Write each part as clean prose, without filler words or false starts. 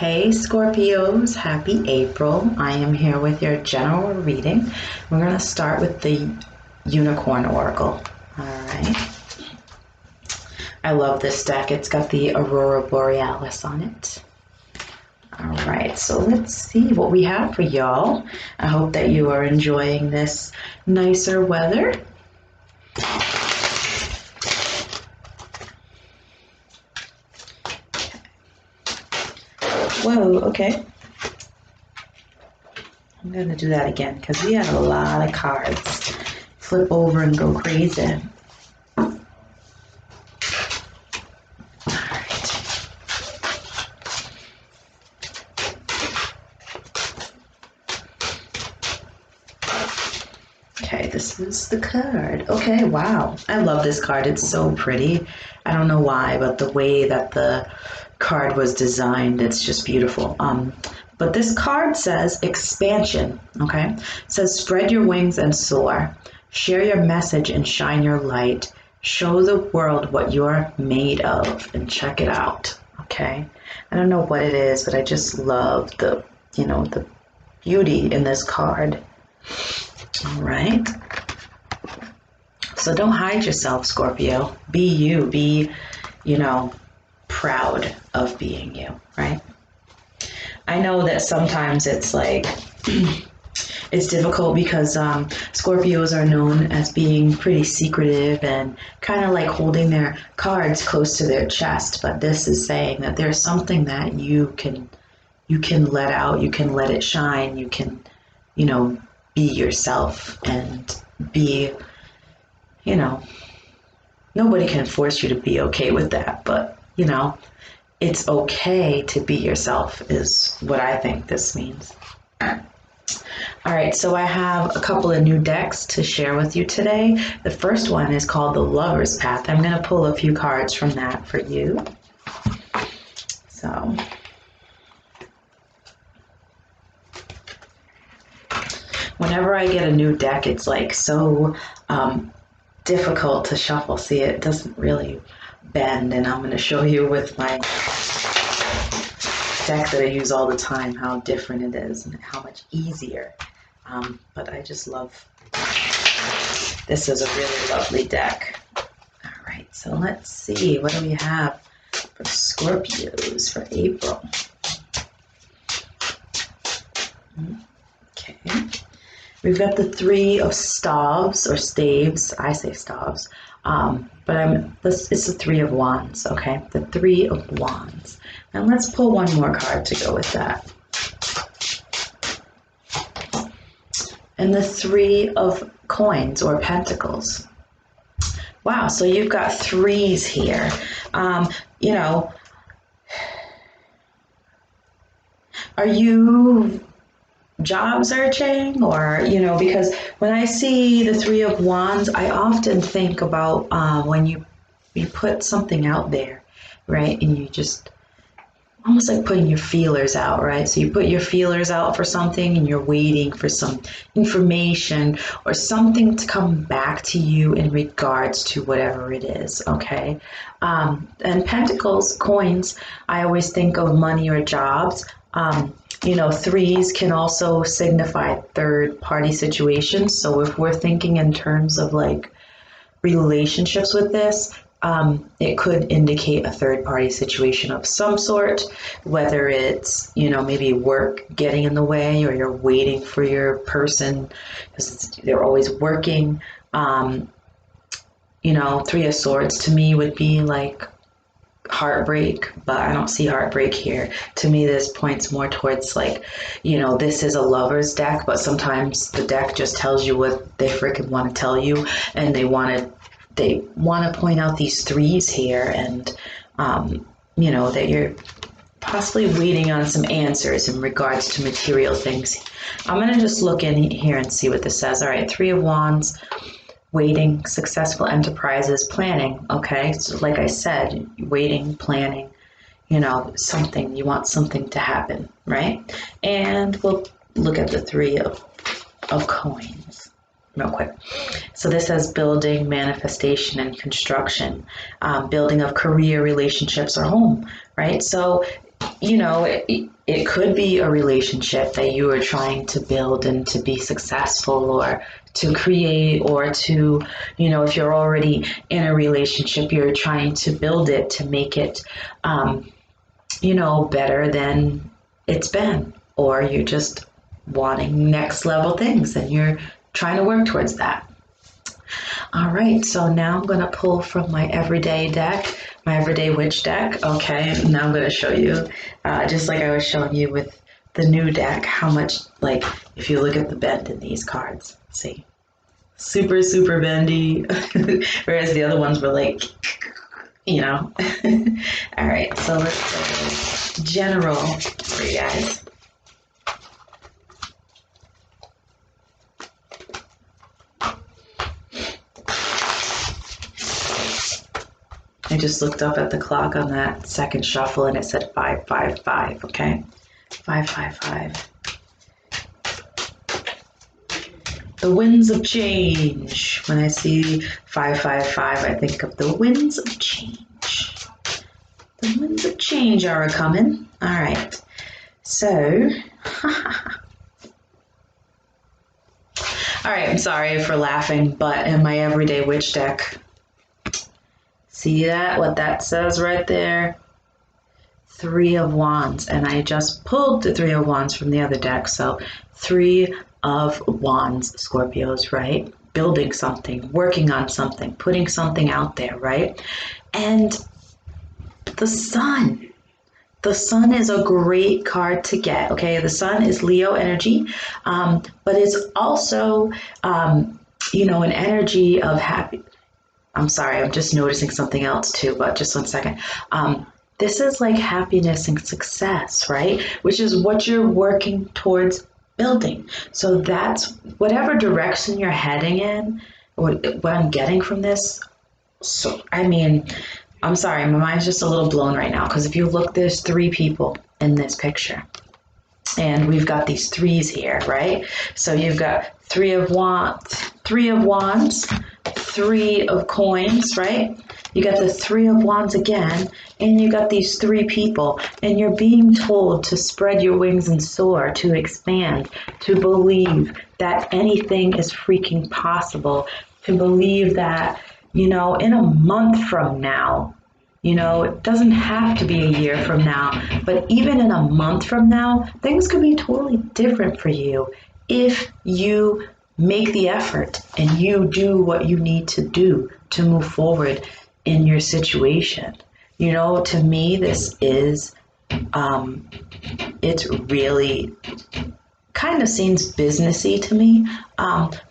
Hey Scorpios, happy April. I am here with your general reading. We're going to start with the Unicorn Oracle. All right. I love this deck. It's got the Aurora Borealis on it. All right, so let's see what we have for y'all. I hope that you are enjoying this nicer weather. Whoa, okay. I'm going to do that again because we have a lot of cards. Flip over and go crazy. Okay, this is the card. Okay, wow. I love this card. It's so pretty. I don't know why, but the way that the card was designed, it's just beautiful. But this card says expansion, okay? It says spread your wings and soar. Share your message and shine your light. Show the world what you're made of and check it out, okay? I don't know what it is, but I just love the beauty in this card. All right. So don't hide yourself, Scorpio. Be you. Be, proud of being you, right? I know that sometimes it's like, it's difficult because Scorpios are known as being pretty secretive and kind of like holding their cards close to their chest. But this is saying that there's something that you can let out, you can let it shine, you can, be yourself and be, nobody can force you to be okay with that, but, it's okay to be yourself is what I think this means. All right, so I have a couple of new decks to share with you today. The first one is called the Lover's Path. I'm going to pull a few cards from that for you. So, whenever I get a new deck, it's like so difficult to shuffle. See, it doesn't really bend, and I'm going to show you with my deck that I use all the time how different it is and how much easier. But I just love, this is a really lovely deck. All right, so let's see, what do we have for Scorpios for April? Okay. We've got the Three of Staves, or Staves. I say Staves, but it's the Three of Wands, okay? The Three of Wands. And let's pull one more card to go with that. And the Three of Coins, or Pentacles. Wow, so you've got threes here. Are you job searching, or because when I see the Three of Wands, I often think about when you put something out there, right, and you just almost like putting your feelers out, right? So you put your feelers out for something and you're waiting for some information or something to come back to you in regards to whatever it is, okay? And Pentacles, coins, I always think of money or jobs. Threes can also signify third party situations. So if we're thinking in terms of like relationships with this, it could indicate a third party situation of some sort, whether it's, maybe work getting in the way or you're waiting for your person because they're always working. Three of Swords to me would be like heartbreak, but I don't see heartbreak here. To me, this points more towards like, this is a lover's deck, but sometimes the deck just tells you what they freaking want to tell you, and they want to point out these threes here, and that you're possibly waiting on some answers in regards to material things. I'm going to just look in here and see what this says. All right, Three of Wands. Waiting, successful enterprises, planning, okay? So like I said, waiting, planning, something, you want something to happen, right? And we'll look at the Three of Coins real quick. So this says building, manifestation, and construction, building of career, relationships, or home, right? So it could be a relationship that you are trying to build and to be successful or to create or to, if you're already in a relationship, you're trying to build it to make it, better than it's been, or you're just wanting next level things and you're trying to work towards that. All right, so now I'm going to pull from my everyday deck, my everyday witch deck. Okay, now I'm going to show you, just like I was showing you with the new deck, how much, like, if you look at the bend in these cards, see, super, super bendy, whereas the other ones were like, All right, so let's go general for you guys. I just looked up at the clock on that second shuffle and it said 555, okay? 555. The winds of change. When I see 555, I think of the winds of change. The winds of change are a-coming. All right. So, all right, I'm sorry for laughing, but in my everyday witch deck, see that? What that says right there? 3 of Wands. And I just pulled the 3 of Wands from the other deck. So 3 of Wands, Scorpios, right? Building something, working on something, putting something out there, right? And the Sun. The Sun is a great card to get, okay? The Sun is Leo energy, but it's also, an energy of happy. I'm sorry, I'm just noticing something else too, but just 1 second. This is like happiness and success, right? Which is what you're working towards building. So that's whatever direction you're heading in, what I'm getting from this. So, I'm sorry, my mind's just a little blown right now because if you look, there's 3 people in this picture. And we've got these 3s here, right? So you've got 3 of Wands, 3 of coins, right? You got the 3 of Wands again, and you got these 3 people, and you're being told to spread your wings and soar, to expand, to believe that anything is freaking possible, to believe that, in a month from now, it doesn't have to be a year from now, but even in a month from now, things could be totally different for you if you make the effort and you do what you need to do to move forward in your situation. To me, this is, it's really kind of seems businessy to me,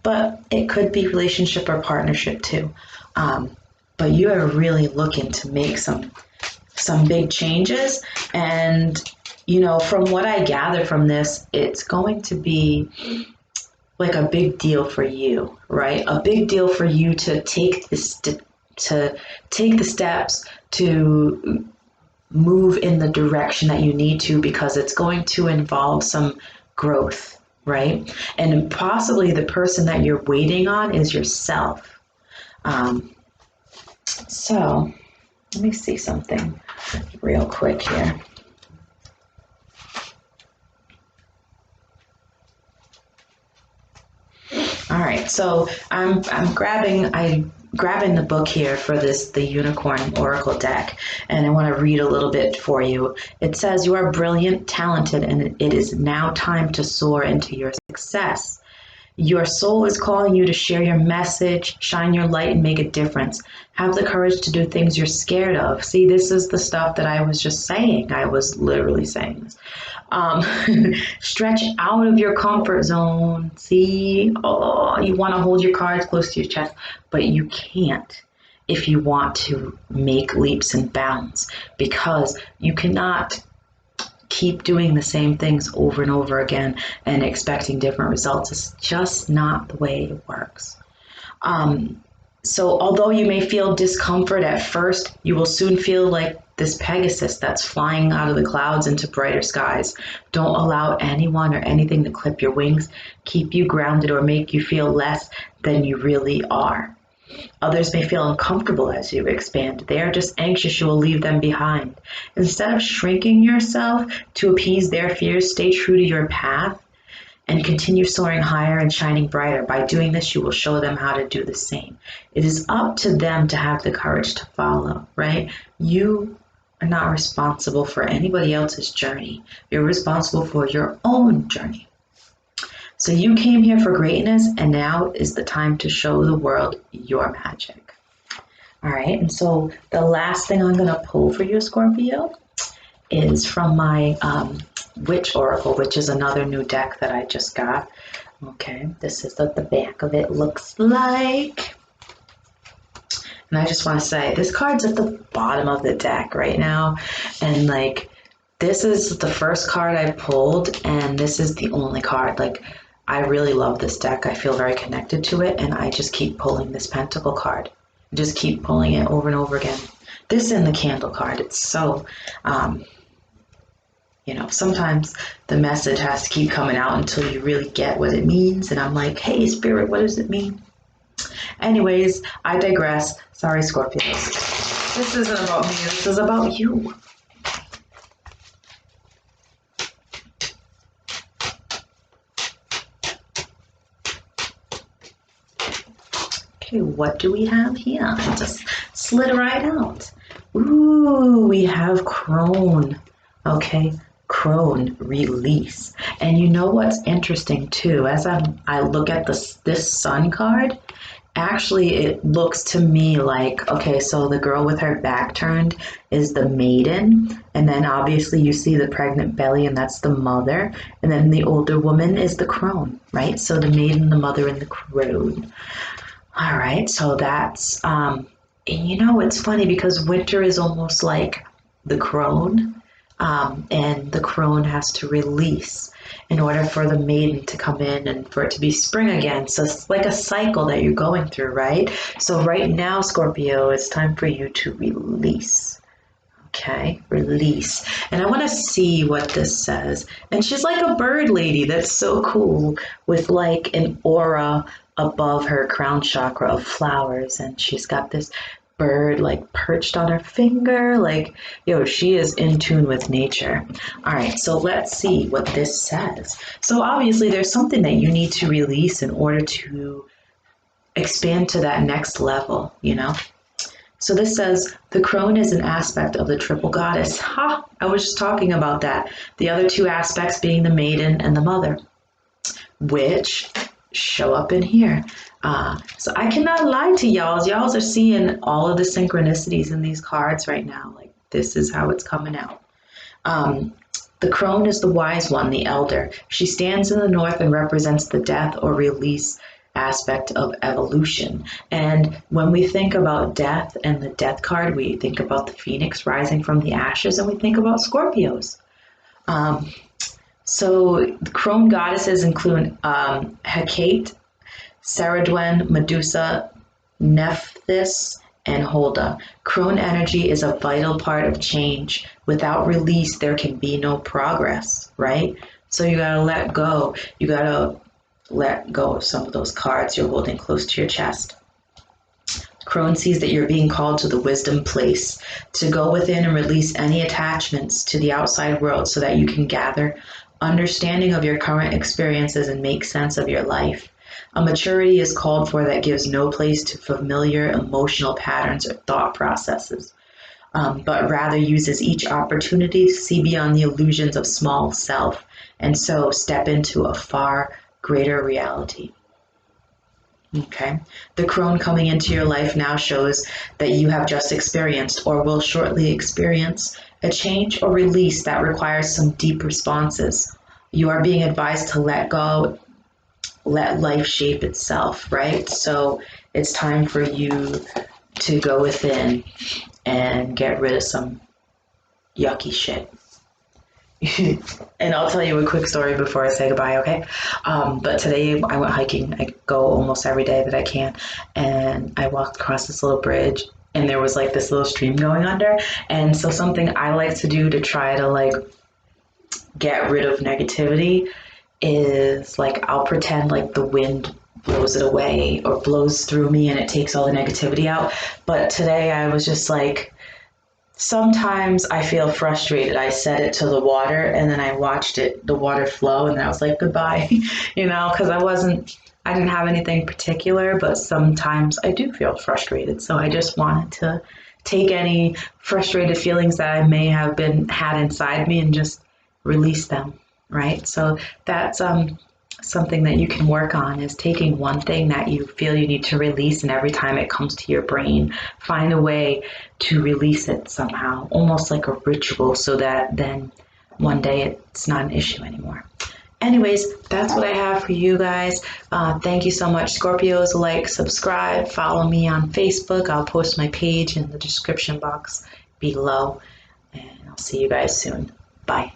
but it could be relationship or partnership too. But you are really looking to make some big changes. And, from what I gather from this, it's going to be like a big deal for you, right? A big deal for you to take this, to take the steps to move in the direction that you need to, because it's going to involve some growth, right? And possibly the person that you're waiting on is yourself. So let me see something real quick here. All right, so I'm grabbing the book here for the Unicorn Oracle deck, and I want to read a little bit for you. It says, "You are brilliant, talented, and it is now time to soar into your success. Your soul is calling you to share your message, shine your light, and make a difference. Have the courage to do things you're scared of." See, this is the stuff that I was just saying. I was literally saying this. Stretch out of your comfort zone. See, you want to hold your cards close to your chest, but you can't if you want to make leaps and bounds, because you cannot keep doing the same things over and over again and expecting different results. It's just not the way it works. So although you may feel discomfort at first, you will soon feel like this Pegasus that's flying out of the clouds into brighter skies. Don't allow anyone or anything to clip your wings, keep you grounded, or make you feel less than you really are. Others may feel uncomfortable as you expand. They are just anxious you will leave them behind. Instead of shrinking yourself to appease their fears, stay true to your path and continue soaring higher and shining brighter. By doing this, you will show them how to do the same. It is up to them to have the courage to follow, right? You are not responsible for anybody else's journey. You're responsible for your own journey. So you came here for greatness, and now is the time to show the world your magic. All right, and so the last thing I'm going to pull for you, Scorpio, is from my Witch Oracle, which is another new deck that I just got. Okay, this is what the back of it looks like. And I just want to say, this card's at the bottom of the deck right now. And like, this is the first card I pulled, and this is the only card. Like, I really love this deck. I feel very connected to it, and I just keep pulling this Pentacle card. Just keep pulling it over and over again. This and the Candle card, it's so, sometimes the message has to keep coming out until you really get what it means. And I'm like, hey, Spirit, what does it mean? Anyways, I digress. Sorry, Scorpios. This isn't about me. This is about you. Okay, what do we have here? I just slid right out. Ooh, we have Crone. Okay, Crone, release. And you know what's interesting too? As I look at this Sun card, actually it looks to me like, okay, so the girl with her back turned is the maiden, and then obviously you see the pregnant belly, and that's the mother, and then the older woman is the crone, right? So the maiden, the mother, and the crone. All right, so that's, and it's funny because winter is almost like the crone, and the crone has to release in order for the maiden to come in and for it to be spring again. So it's like a cycle that you're going through, right? So right now, Scorpio, it's time for you to release. Okay, release. And I want to see what this says. And she's like a bird lady. That's so cool, with like an aura above her crown chakra of flowers. And she's got this bird like perched on her finger. Like, she is in tune with nature. All right, so let's see what this says. So obviously there's something that you need to release in order to expand to that next level, So this says, the crone is an aspect of the triple goddess. I was just talking about that. The other two aspects being the maiden and the mother, which show up in here. So I cannot lie to y'all. Y'all are seeing all of the synchronicities in these cards right now. Like, this is how it's coming out. The crone is the wise one, the elder. She stands in the north and represents the death or release aspect of evolution. And when we think about death and the death card, we think about the phoenix rising from the ashes, and we think about Scorpios. So the crone goddesses include Hecate, Saradwen, Medusa, Nephthys, and Holda. Crone energy is a vital part of change. Without release, there can be no progress, right? So you gotta let go. You gotta let go of some of those cards you're holding close to your chest. Crone sees that you're being called to the wisdom place, to go within and release any attachments to the outside world so that you can gather understanding of your current experiences and make sense of your life. A maturity is called for that gives no place to familiar emotional patterns or thought processes, but rather uses each opportunity to see beyond the illusions of small self, and so step into a far greater reality. Okay. The crone coming into your life now shows that you have just experienced or will shortly experience a change or release that requires some deep responses. You are being advised to let go, let life shape itself, right? So it's time for you to go within and get rid of some yucky shit. And I'll tell you a quick story before I say goodbye, okay? But today I went hiking. I go almost every day that I can. And I walked across this little bridge, and there was like this little stream going under. And so something I like to do to try to like get rid of negativity is like I'll pretend like the wind blows it away or blows through me and it takes all the negativity out. But today I was just like, sometimes I feel frustrated. I set it to the water and then I watched the water flow, and then I was like, goodbye, because I didn't have anything particular, but sometimes I do feel frustrated. So I just wanted to take any frustrated feelings that I may have had inside me and just release them, right? So that's something that you can work on, is taking one thing that you feel you need to release, and every time it comes to your brain, find a way to release it somehow, almost like a ritual, so that then one day it's not an issue anymore. Anyways, that's what I have for you guys. Thank you so much, Scorpios. Like, subscribe, follow me on Facebook. I'll post my page in the description box below, and I'll see you guys soon. Bye.